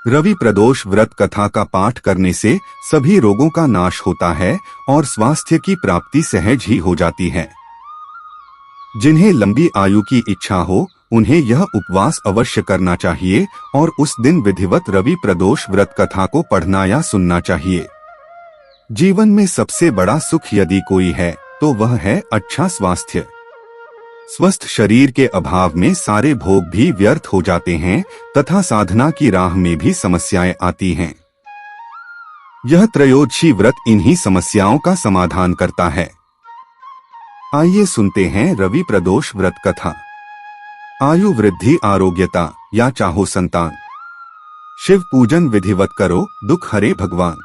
रवि प्रदोष व्रत कथा का पाठ करने से सभी रोगों का नाश होता है और स्वास्थ्य की प्राप्ति सहज ही हो जाती है। जिन्हें लंबी आयु की इच्छा हो उन्हें यह उपवास अवश्य करना चाहिए और उस दिन विधिवत रवि प्रदोष व्रत कथा को पढ़ना या सुनना चाहिए। जीवन में सबसे बड़ा सुख यदि कोई है तो वह है अच्छा स्वास्थ्य। स्वस्थ शरीर के अभाव में सारे भोग भी व्यर्थ हो जाते हैं तथा साधना की राह में भी समस्याएं आती हैं। यह त्रयोदशी व्रत इन्हीं समस्याओं का समाधान करता है। आइए सुनते हैं रवि प्रदोष व्रत कथा। आयु वृद्धि आरोग्यता या चाहो संतान, शिव पूजन विधिवत करो, दुख हरे भगवान।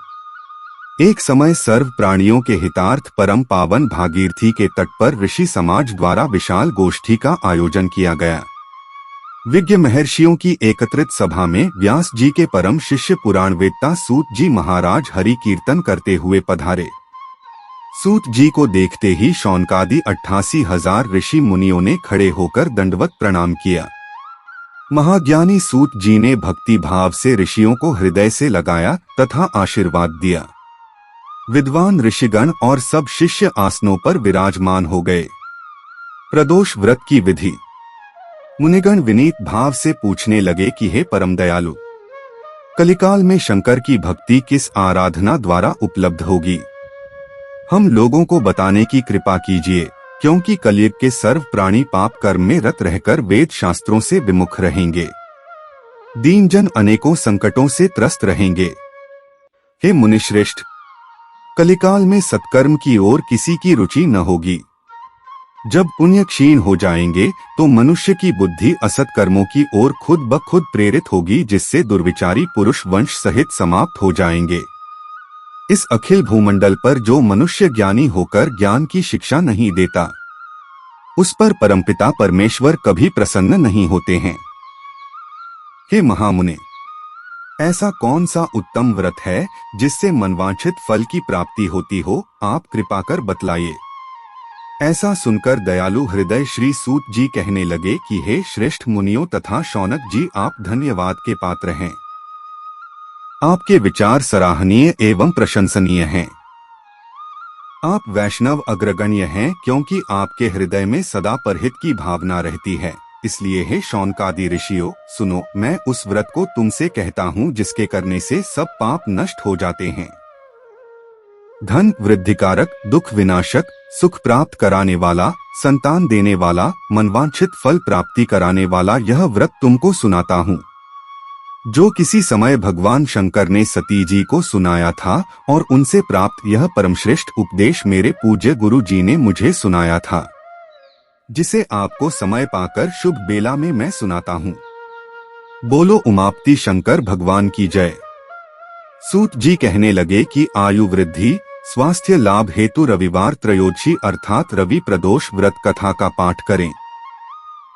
एक समय सर्व प्राणियों के हितार्थ परम पावन भागीरथी के तट पर ऋषि समाज द्वारा विशाल गोष्ठी का आयोजन किया गया। विज्ञ महर्षियों की एकत्रित सभा में व्यास जी के परम शिष्य पुराणवेत्ता सूत जी महाराज हरि कीर्तन करते हुए पधारे। सूत जी को देखते ही शौनकादि 88,000 ऋषि मुनियों ने खड़े होकर दंडवत प्रणाम किया। महाज्ञानी सूत जी ने भक्ति भाव से ऋषियों को हृदय से लगाया तथा आशीर्वाद दिया। विद्वान ऋषिगण और सब शिष्य आसनों पर विराजमान हो गए। प्रदोष व्रत की विधि। मुनिगण विनीत भाव से पूछने लगे कि हे परम दयालु, कलिकाल में शंकर की भक्ति किस आराधना द्वारा उपलब्ध होगी? हम लोगों को बताने की कृपा कीजिए, क्योंकि कलयुग के सर्व प्राणी पाप कर्म में रत रहकर वेद शास्त्रों से विमुख रहेंगे। दीन जन अनेकों संकटों से त्रस्त रहेंगे। हे मुनिश्रेष्ठ, कलिकाल में सत्कर्म की ओर किसी की रुचि न होगी। जब पुण्य क्षीण हो जाएंगे तो मनुष्य की बुद्धि असत कर्मों की ओर खुद ब खुद प्रेरित होगी, जिससे दुर्विचारी पुरुष वंश सहित समाप्त हो जाएंगे। इस अखिल भूमंडल पर जो मनुष्य ज्ञानी होकर ज्ञान की शिक्षा नहीं देता, उस पर परमपिता परमेश्वर कभी प्रसन्न नहीं होते हैं। हे महामुने, ऐसा कौन सा उत्तम व्रत है जिससे मनवांछित फल की प्राप्ति होती हो? आप कृपा कर बतलाइए। ऐसा सुनकर दयालु हृदय श्री सूत जी कहने लगे कि हे श्रेष्ठ मुनियों तथा शौनक जी, आप धन्यवाद के पात्र हैं। आपके विचार सराहनीय एवं प्रशंसनीय हैं। आप वैष्णव अग्रगण्य हैं, क्योंकि आपके हृदय में सदा परहित की भावना रहती है। इसलिए हे शौनकादि ऋषियों, सुनो, मैं उस व्रत को तुमसे कहता हूँ जिसके करने से सब पाप नष्ट हो जाते हैं। धन वृद्धिकारक, दुख विनाशक, सुख प्राप्त कराने वाला, संतान देने वाला, मनवांछित फल प्राप्ति कराने वाला यह व्रत तुमको सुनाता हूँ, जो किसी समय भगवान शंकर ने सती जी को सुनाया था और उनसे प्राप्त यह परमश्रेष्ठ उपदेश मेरे पूज्य गुरु जी ने मुझे सुनाया था, जिसे आपको समय पाकर शुभ बेला में मैं सुनाता हूँ। बोलो उमापति शंकर भगवान की जय। सूत जी कहने लगे कि आयु वृद्धि स्वास्थ्य लाभ हेतु रविवार त्रयोदशी अर्थात रवि प्रदोष व्रत कथा का पाठ करें।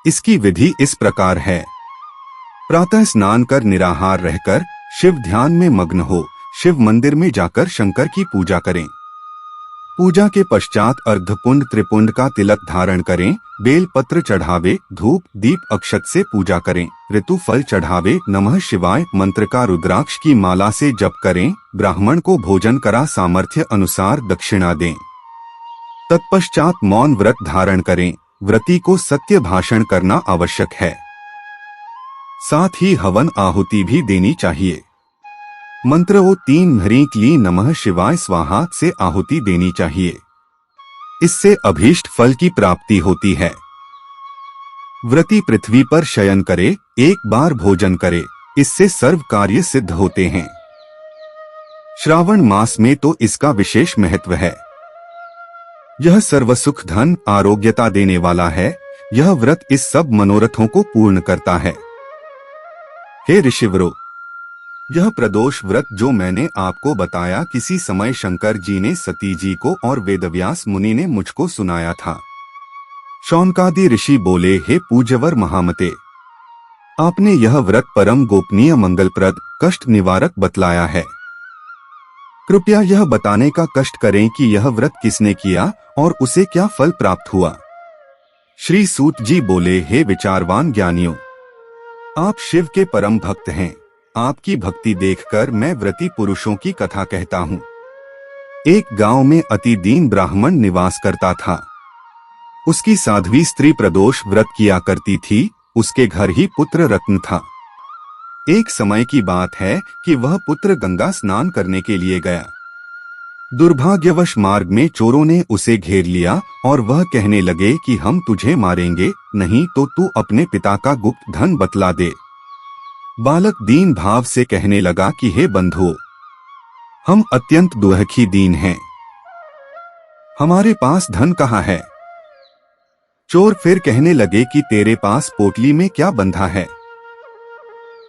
इसकी विधि इस प्रकार है। प्रातः स्नान कर निराहार रहकर शिव ध्यान में मग्न हो शिव मंदिर में जाकर शंकर की पूजा करें। पूजा के पश्चात अर्धपुंड त्रिपुंड का तिलक धारण करें, बेल पत्र चढ़ावे, धूप दीप अक्षत से पूजा करें, ऋतु फल चढ़ावे, नमः शिवाय मंत्र का रुद्राक्ष की माला से जप करें, ब्राह्मण को भोजन करा सामर्थ्य अनुसार दक्षिणा दें। तत्पश्चात मौन व्रत धारण करें। व्रती को सत्य भाषण करना आवश्यक है। साथ ही हवन आहुति भी देनी चाहिए। मंत्र ओ 3 ह्रीं क्लीं नमः शिवाय स्वाहा से आहुति देनी चाहिए। इससे अभीष्ट फल की प्राप्ति होती है। व्रती पृथ्वी पर शयन करे, एक बार भोजन करे, इससे सर्व कार्य सिद्ध होते हैं। श्रावण मास में तो इसका विशेष महत्व है। यह सर्वसुख धन आरोग्यता देने वाला है। यह व्रत इस सब मनोरथों को पूर्ण करता है। हे ऋषिवरों, यह प्रदोष व्रत जो मैंने आपको बताया किसी समय शंकर जी ने सती जी को और वेदव्यास मुनि ने मुझको सुनाया था। शौनकादि ऋषि बोले, हे पूज्यवर महामते, आपने यह व्रत परम गोपनीय मंगलप्रद कष्ट निवारक बतलाया है। कृपया यह बताने का कष्ट करें कि यह व्रत किसने किया और उसे क्या फल प्राप्त हुआ। श्री सूत जी बोले, हे विचारवान ज्ञानियों, आप शिव के परम भक्त हैं। आपकी भक्ति देखकर मैं व्रती पुरुषों की कथा कहता हूँ। एक गांव में अति दीन ब्राह्मण निवास करता था। उसकी साध्वी स्त्री प्रदोष व्रत किया करती थी। उसके घर ही पुत्र रत्न था। एक समय की बात है कि वह पुत्र गंगा स्नान करने के लिए गया। दुर्भाग्यवश मार्ग में चोरों ने उसे घेर लिया और वह कहने लगे कि हम तुझे मारेंगे, नहीं तो तू अपने पिता का गुप्त धन बतला दे। बालक दीन भाव से कहने लगा कि हे बंधुओं, हम अत्यंत दुखी दीन हैं। हमारे पास धन कहाँ है? चोर फिर कहने लगे कि तेरे पास पोटली में क्या बंधा है?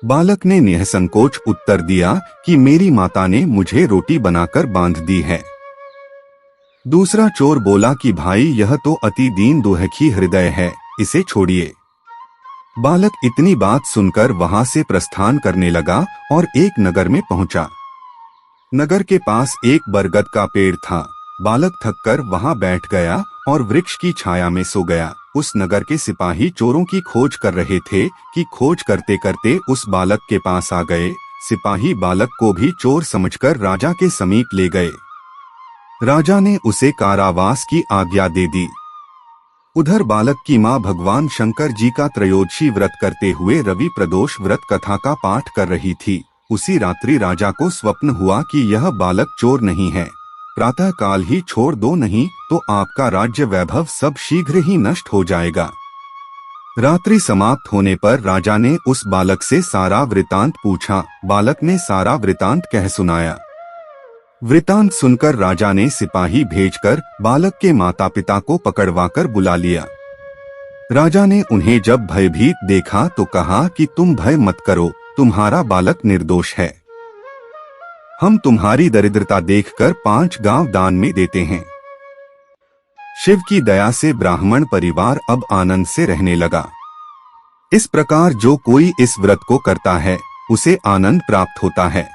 बालक ने निसंकोच उत्तर दिया कि मेरी माता ने मुझे रोटी बनाकर बांध दी है। दूसरा चोर बोला कि भाई यह तो अति दीन दुखी हृदय है, इसे छोड़िए। बालक इतनी बात सुनकर वहां से प्रस्थान करने लगा और एक नगर में पहुंचा। नगर के पास एक बरगद का पेड़ था। बालक थककर वहां बैठ गया और वृक्ष की छाया में सो गया। उस नगर के सिपाही चोरों की खोज कर रहे थे कि खोज करते करते उस बालक के पास आ गए। सिपाही बालक को भी चोर समझकर राजा के समीप ले गए। राजा ने उसे कारावास की आज्ञा दे दी। उधर बालक की मां भगवान शंकर जी का त्रयोदशी व्रत करते हुए रवि प्रदोष व्रत कथा का पाठ कर रही थी। उसी रात्रि राजा को स्वप्न हुआ कि यह बालक चोर नहीं है। प्रातः काल ही छोड़ दो, नहीं तो आपका राज्य वैभव सब शीघ्र ही नष्ट हो जाएगा। रात्रि समाप्त होने पर राजा ने उस बालक से सारा वृतांत पूछा। बालक ने सारा वृतांत कह सुनाया। वृतांत सुनकर राजा ने सिपाही भेजकर बालक के माता पिता को पकड़वाकर बुला लिया। राजा ने उन्हें जब भयभीत देखा तो कहा कि तुम भय मत करो, तुम्हारा बालक निर्दोष है। हम तुम्हारी दरिद्रता देखकर 5 गांव दान में देते हैं। शिव की दया से ब्राह्मण परिवार अब आनंद से रहने लगा। इस प्रकार जो कोई इस व्रत को करता है उसे आनंद प्राप्त होता है।